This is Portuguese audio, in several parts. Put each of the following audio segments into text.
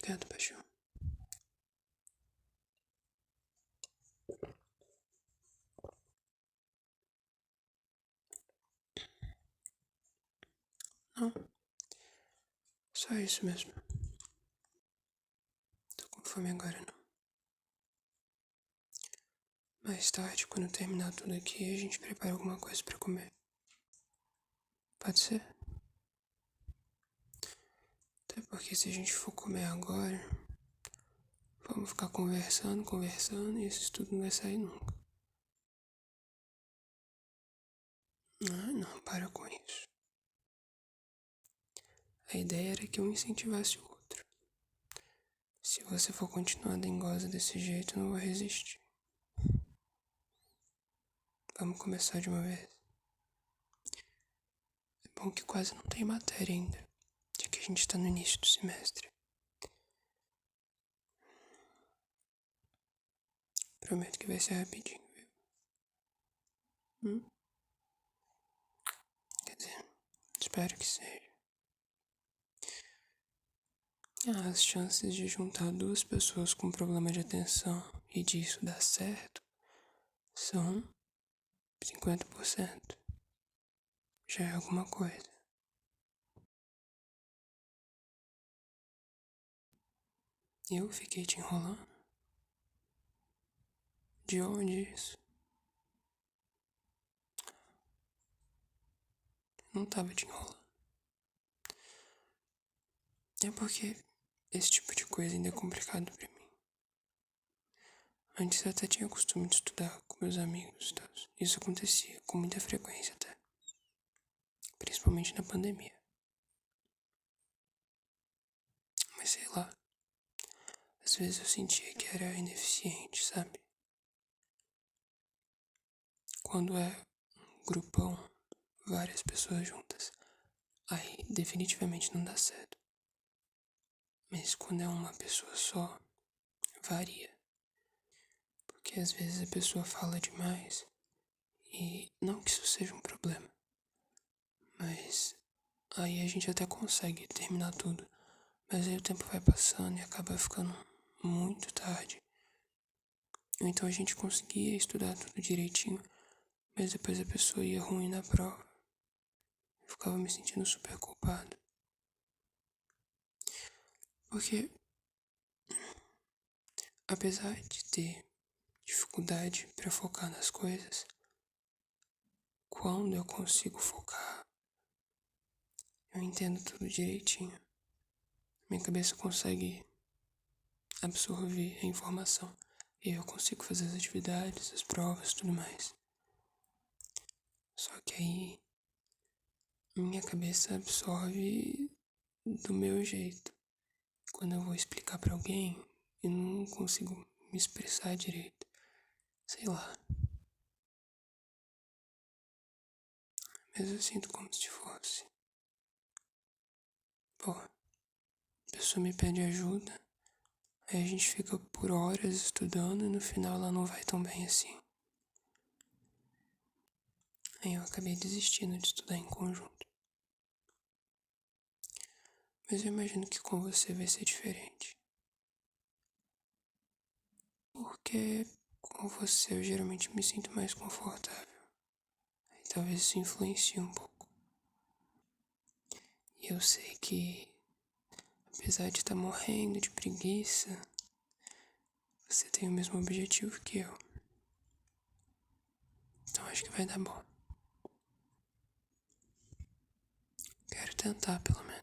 Obrigado, paixão. Não, só isso mesmo. Tô com fome agora, não. Mais tarde, quando terminar tudo aqui, a gente prepara alguma coisa pra comer. Pode ser? Até porque se a gente for comer agora, vamos ficar conversando e isso tudo não vai sair nunca. Não, para com isso. A ideia era que um incentivasse o outro. Se você for continuar dengosa desse jeito, eu não vou resistir. Vamos começar de uma vez. É bom que quase não tem matéria ainda, já que a gente tá no início do semestre. Prometo que vai ser rapidinho, viu? Quer dizer, espero que seja. As chances de juntar duas pessoas com problema de atenção e disso dar certo são 50%. Já é alguma coisa. Eu fiquei te enrolando? De onde isso? Não tava te enrolando. É porque esse tipo de coisa ainda é complicado pra mim. Antes eu até tinha costume de estudar com meus amigos e tal. Isso acontecia com muita frequência até. Principalmente na pandemia. Mas sei lá. Às vezes eu sentia que era ineficiente, sabe? Quando é um grupão, várias pessoas juntas, aí definitivamente não dá certo. Mas quando é uma pessoa só, varia. Porque às vezes a pessoa fala demais. E não que isso seja um problema. Mas aí a gente até consegue terminar tudo. Mas aí o tempo vai passando e acaba ficando muito tarde. Ou então a gente conseguia estudar tudo direitinho, mas depois a pessoa ia ruim na prova. Eu ficava me sentindo super culpado. Porque, apesar de ter dificuldade para focar nas coisas, quando eu consigo focar, eu entendo tudo direitinho. Minha cabeça consegue absorver a informação. E eu consigo fazer as atividades, as provas, tudo mais. Só que aí minha cabeça absorve do meu jeito. Quando eu vou explicar pra alguém, eu não consigo me expressar direito. Sei lá. Mas eu sinto como se fosse. Pô, a pessoa me pede ajuda, aí a gente fica por horas estudando e no final ela não vai tão bem assim. Aí eu acabei desistindo de estudar em conjunto. Mas eu imagino que com você vai ser diferente. Porque com você eu geralmente me sinto mais confortável. Aí talvez isso influencie um pouco. E eu sei que, apesar de estar morrendo de preguiça, você tem o mesmo objetivo que eu. Então acho que vai dar bom. Quero tentar, pelo menos.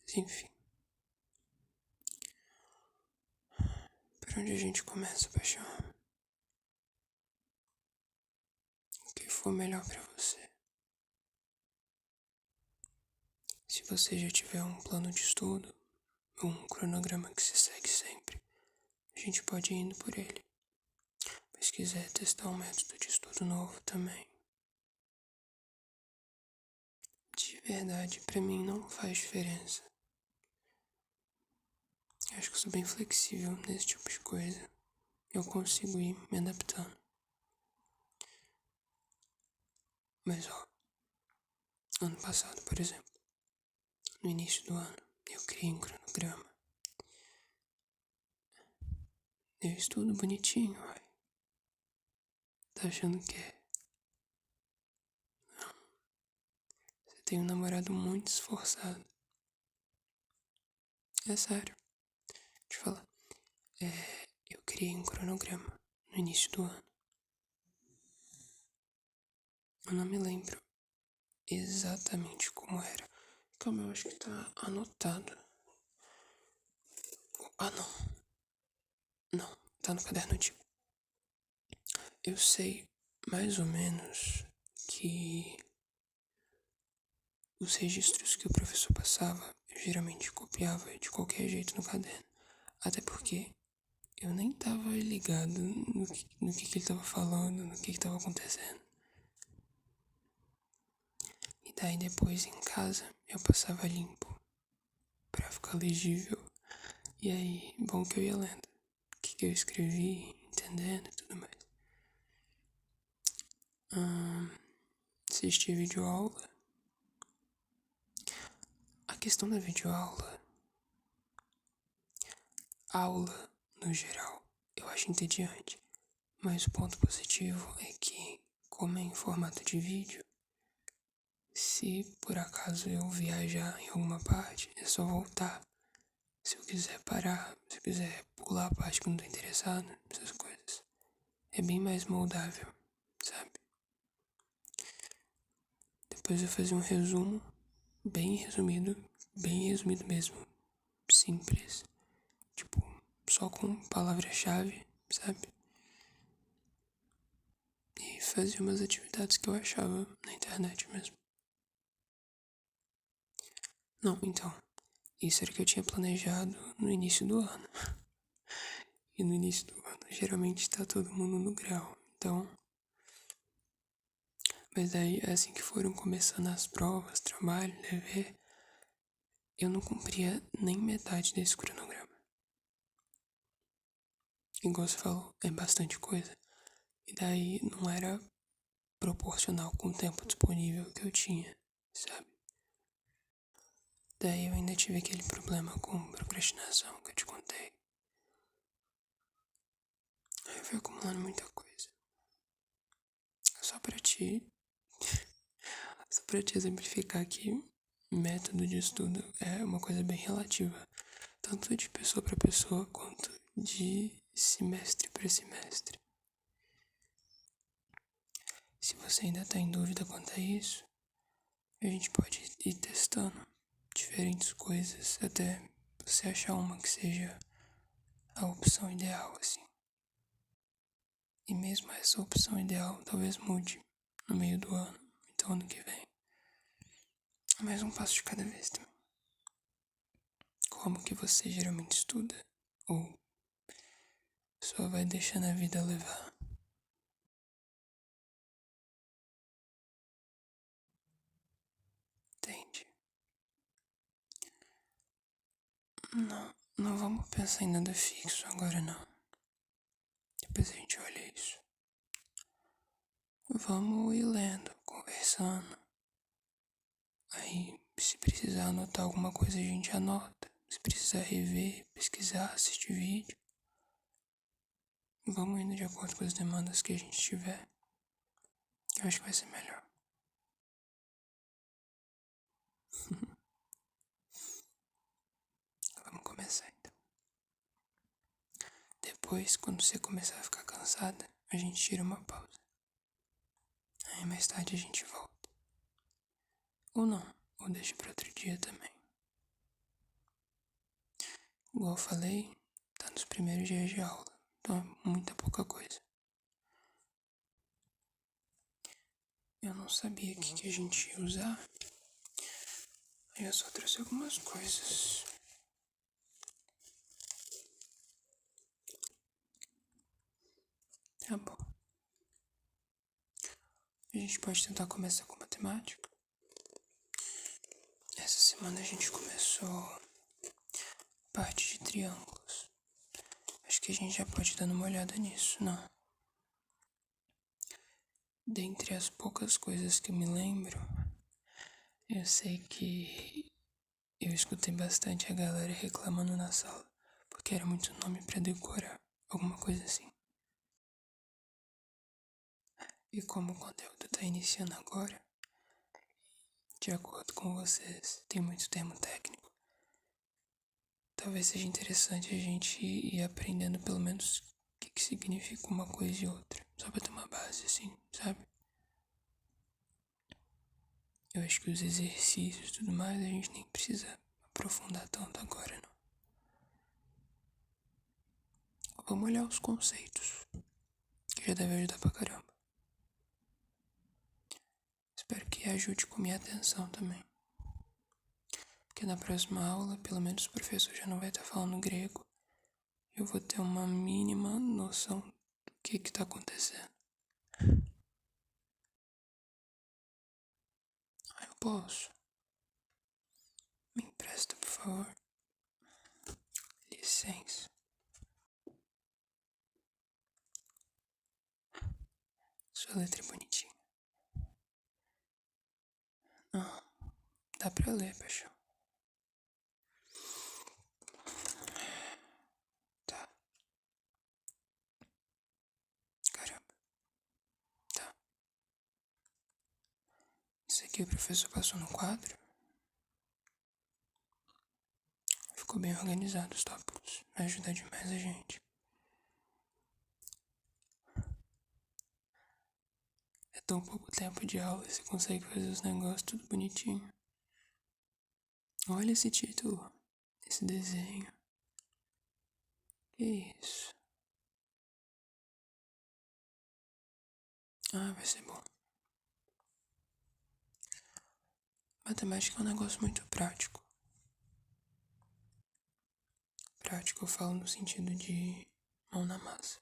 Mas enfim. Por onde a gente começa, paixão? O que for melhor pra você. Se você já tiver um plano de estudo, ou um cronograma que se segue sempre, a gente pode ir indo por ele. Mas se quiser testar um método de estudo novo também. De verdade, pra mim não faz diferença. Eu acho que eu sou bem flexível nesse tipo de coisa. Eu consigo ir me adaptando. Mas ó, ano passado, por exemplo, no início do ano, eu criei um cronograma. Eu estudo bonitinho, uai. Tá achando que é? Não. Você tem um namorado muito esforçado. É sério. Deixa eu falar. Eu criei um cronograma no início do ano. Eu não me lembro exatamente como era. Calma, eu acho que tá anotado. Ah, não. Não, tá no caderno antigo. Eu sei mais ou menos que os registros que o professor passava, eu geralmente copiava de qualquer jeito no caderno. Até porque eu nem tava ligado no que ele tava falando, no que tava acontecendo. E daí depois em casa eu passava limpo pra ficar legível. E aí, bom que eu ia lendo o que eu escrevi, entendendo e tudo mais. Assistir videoaula. A questão da videoaula, aula no geral, eu acho entediante. Mas o ponto positivo é que, como é em formato de vídeo, se por acaso eu viajar em alguma parte, é só voltar. Se eu quiser parar, se eu quiser pular a parte que eu não tô interessado, essas coisas. É bem mais moldável, sabe? Depois eu fazia um resumo, bem resumido mesmo, simples. Tipo, só com palavra-chave, sabe? E fazia umas atividades que eu achava na internet mesmo. Não, então, isso era o que eu tinha planejado no início do ano. E no início do ano, geralmente tá todo mundo no grau. Então, mas daí, assim que foram começando as provas, trabalho, dever, eu não cumpria nem metade desse cronograma. Igual você falou, é bastante coisa. E daí não era proporcional com o tempo disponível que eu tinha, sabe? Daí eu ainda tive aquele problema com procrastinação que eu te contei. Aí eu fui acumulando muita coisa. Só pra te. Só pra te exemplificar que método de estudo é uma coisa bem relativa. Tanto de pessoa para pessoa quanto de semestre para semestre. Se você ainda tá em dúvida quanto a isso, a gente pode ir testando diferentes coisas até você achar uma que seja a opção ideal, assim. E mesmo essa opção ideal talvez mude no meio do ano, então ano que vem. Mais um passo de cada vez também. Como que você geralmente estuda? Ou só vai deixando a vida levar? Entende? Não, não vamos pensar em nada fixo agora não. Depois a gente olha isso. Vamos ir lendo, conversando. Aí, se precisar anotar alguma coisa, a gente anota. Se precisar rever, pesquisar, assistir vídeo. Vamos indo de acordo com as demandas que a gente tiver. Eu acho que vai ser melhor. Vamos começar então. Depois, quando você começar a ficar cansada, a gente tira uma pausa. Aí mais tarde a gente volta. Ou não, ou deixa para outro dia também. Igual eu falei, tá nos primeiros dias de aula. Então é muita pouca coisa. Eu não sabia o que a gente ia usar. Aí eu só trouxe algumas coisas. Tá bom. A gente pode tentar começar com matemática. Essa semana a gente começou parte de triângulos. Acho que a gente já pode dar uma olhada nisso, não? Dentre as poucas coisas que eu me lembro, eu sei que eu escutei bastante a galera reclamando na sala, porque era muito nome pra decorar, alguma coisa assim. E como o conteúdo tá iniciando agora, de acordo com vocês, tem muito termo técnico, talvez seja interessante a gente ir aprendendo pelo menos o que significa uma coisa e outra, só pra ter uma base assim, sabe? Eu acho que os exercícios e tudo mais a gente nem precisa aprofundar tanto agora, não. Vamos olhar os conceitos, que já deve ajudar pra caramba. Espero que ajude com minha atenção também. Porque na próxima aula, pelo menos o professor já não vai estar falando grego. Eu vou ter uma mínima noção do que tá acontecendo. Eu posso. Me empresta, por favor. Licença. Sua letra é bonitinha. Ah, dá pra ler, paixão. Tá. Caramba. Tá. Isso aqui o professor passou no quadro. Ficou bem organizado os tópicos. Vai ajudar demais a gente. É tão pouco tempo de aula e você consegue fazer os negócios tudo bonitinho. Olha esse título. Esse desenho. Que isso? Ah, vai ser bom. Matemática é um negócio muito prático. Prático eu falo no sentido de mão na massa.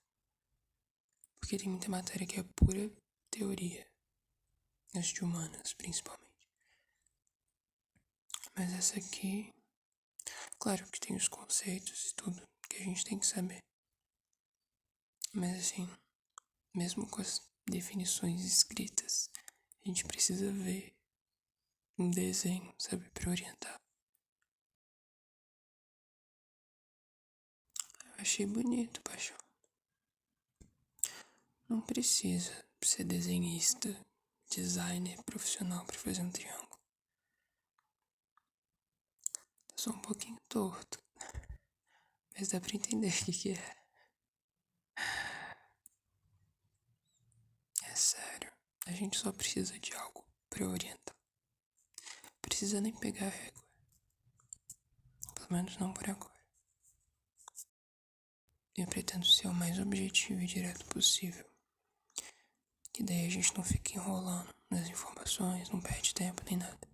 Porque tem muita matéria que é pura teoria. As de humanas, principalmente. Mas essa aqui, claro que tem os conceitos e tudo que a gente tem que saber. Mas assim, mesmo com as definições escritas, a gente precisa ver um desenho, sabe, pra orientar. Eu achei bonito, paixão. Não precisa ser desenhista, designer profissional pra fazer um triângulo. Tá só um pouquinho torto. Mas dá pra entender o que é. É sério. A gente só precisa de algo pra orientar. Precisa nem pegar a régua. Pelo menos não por agora. Eu pretendo ser o mais objetivo e direto possível. Que daí a gente não fica enrolando nas informações, não perde tempo nem nada.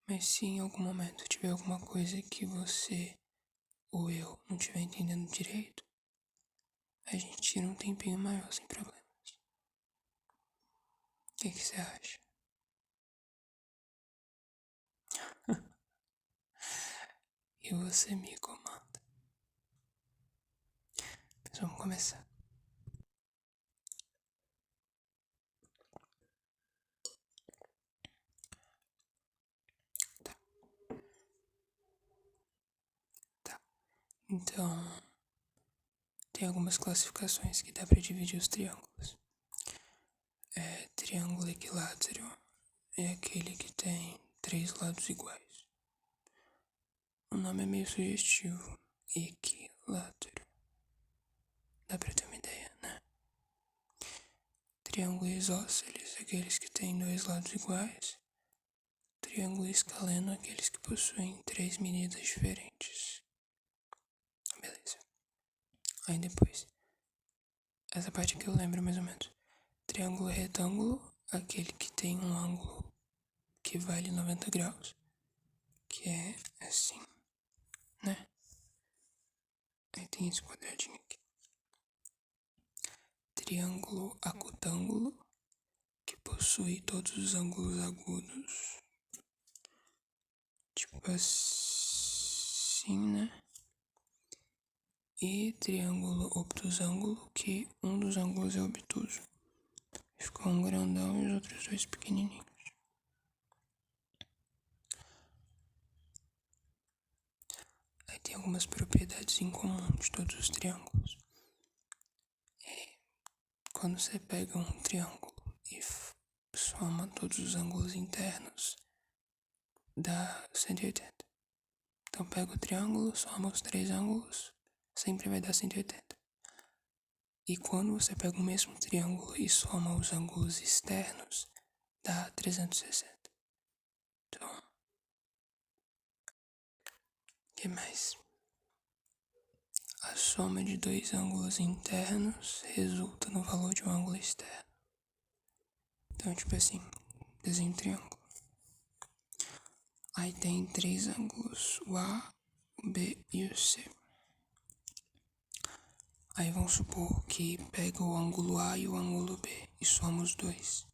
Mas se em algum momento tiver alguma coisa que você ou eu não estiver entendendo direito, a gente tira um tempinho maior sem problemas. O que você acha? E você me comanda. Mas vamos começar. Tá. Tá. Então, tem algumas classificações que dá pra dividir os triângulos. Triângulo equilátero é aquele que tem 3 lados iguais. O nome é meio sugestivo. Equilátero. Dá pra ter uma ideia, né? Triângulo isósceles, aqueles que têm 2 lados iguais. Triângulo escaleno, aqueles que possuem 3 medidas diferentes. Beleza. Aí depois, essa parte aqui eu lembro mais ou menos. Triângulo retângulo, aquele que tem um ângulo que vale 90 graus. Que é assim, né? Aí tem esse quadradinho aqui. Triângulo acutângulo, que possui todos os ângulos agudos. Tipo assim, né? E triângulo obtusângulo, que um dos ângulos é obtuso. Ficou um grandão e os outros 2 pequenininhos. tem algumas propriedades em comum de todos os triângulos. Quando você pega um triângulo e soma todos os ângulos internos, dá 180. Então pega o triângulo, soma os 3 ângulos, sempre vai dar 180. E quando você pega o mesmo triângulo e soma os ângulos externos, dá 360. Então, o que mais? A soma de 2 ângulos internos resulta no valor de um ângulo externo. Então, tipo assim, desenho um triângulo. Aí tem 3 ângulos, o A, o B e o C. Aí vamos supor que pega o ângulo A e o ângulo B e soma os dois.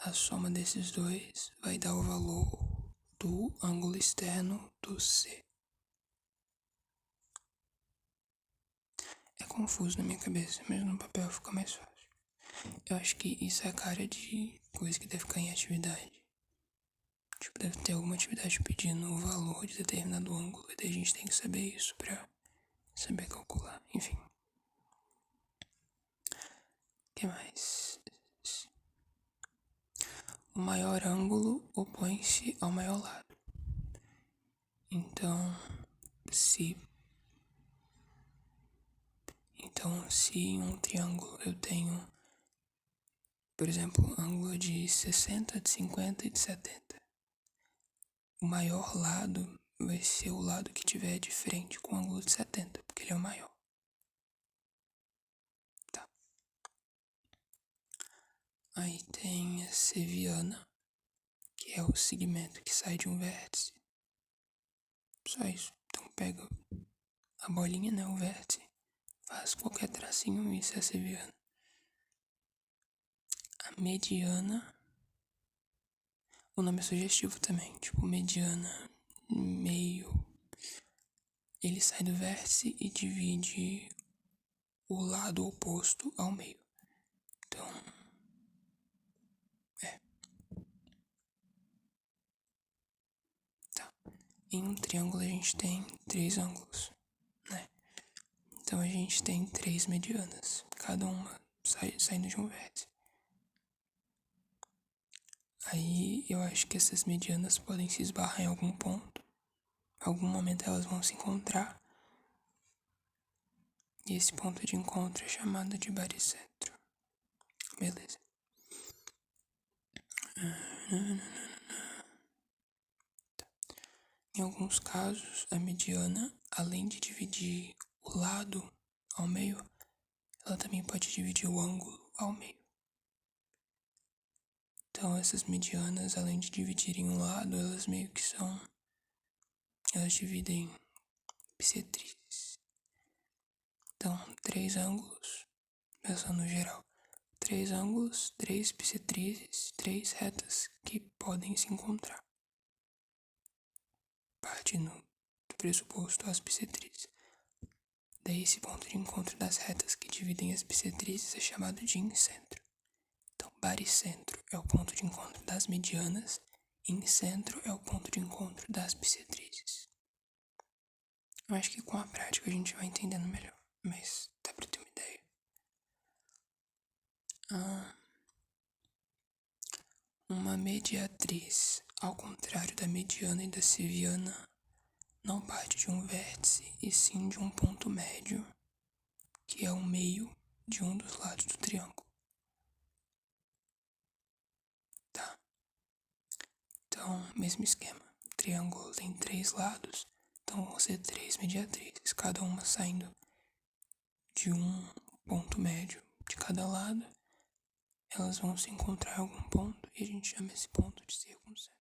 A soma desses dois vai dar o valor do ângulo externo do C. É confuso na minha cabeça, mas no papel fica mais fácil. Eu acho que isso é a cara de coisa que deve ficar em atividade. Tipo, deve ter alguma atividade pedindo o valor de determinado ângulo, e daí a gente tem que saber isso pra saber calcular. Enfim. O que mais? O maior ângulo opõe-se ao maior lado. Então, se em um triângulo eu tenho, por exemplo, ângulo de 60, de 50 e de 70, o maior lado vai ser o lado que tiver de frente com o ângulo de 70, porque ele é o maior. Tá. Aí tem a seviana, que é o segmento que sai de um vértice. Só isso. Então pega a bolinha, né, o vértice, faz qualquer tracinho e isso é a seviana. A mediana, o nome é sugestivo também, tipo mediana, meio. Ele sai do vértice e divide o lado oposto ao meio. Então, tá. Em um triângulo a gente tem 3 ângulos, né? Então a gente tem 3 medianas, cada uma saindo de um vértice. Aí eu acho que essas medianas podem se esbarrar em algum ponto. Em algum momento elas vão se encontrar. E esse ponto de encontro é chamado de baricentro. Beleza. Em alguns casos, a mediana, além de dividir o lado ao meio, ela também pode dividir o ângulo ao meio. Então essas medianas, além de dividirem um lado, elas meio que são... elas dividem bissetrizes. Então, 3 ângulos, pensando no geral. 3 ângulos, 3 bissetrizes, 3 retas que podem se encontrar. Partindo do pressuposto as bissetrizes. Daí esse ponto de encontro das retas que dividem as bissetrizes é chamado de incentro. Então, baricentro é o ponto de encontro das medianas, incentro é o ponto de encontro das bissetrizes. Eu acho que com a prática a gente vai entendendo melhor, mas dá pra ter uma ideia. Uma mediatriz, ao contrário da mediana e da seviana, não parte de um vértice e sim de um ponto médio, que é o meio de um dos lados do triângulo. Tá? Então, mesmo esquema. O triângulo tem 3 lados, então vão ser 3 mediatrizes, cada uma saindo de um ponto médio de cada lado. Elas vão se encontrar em algum ponto e a gente chama esse ponto de circuncentro.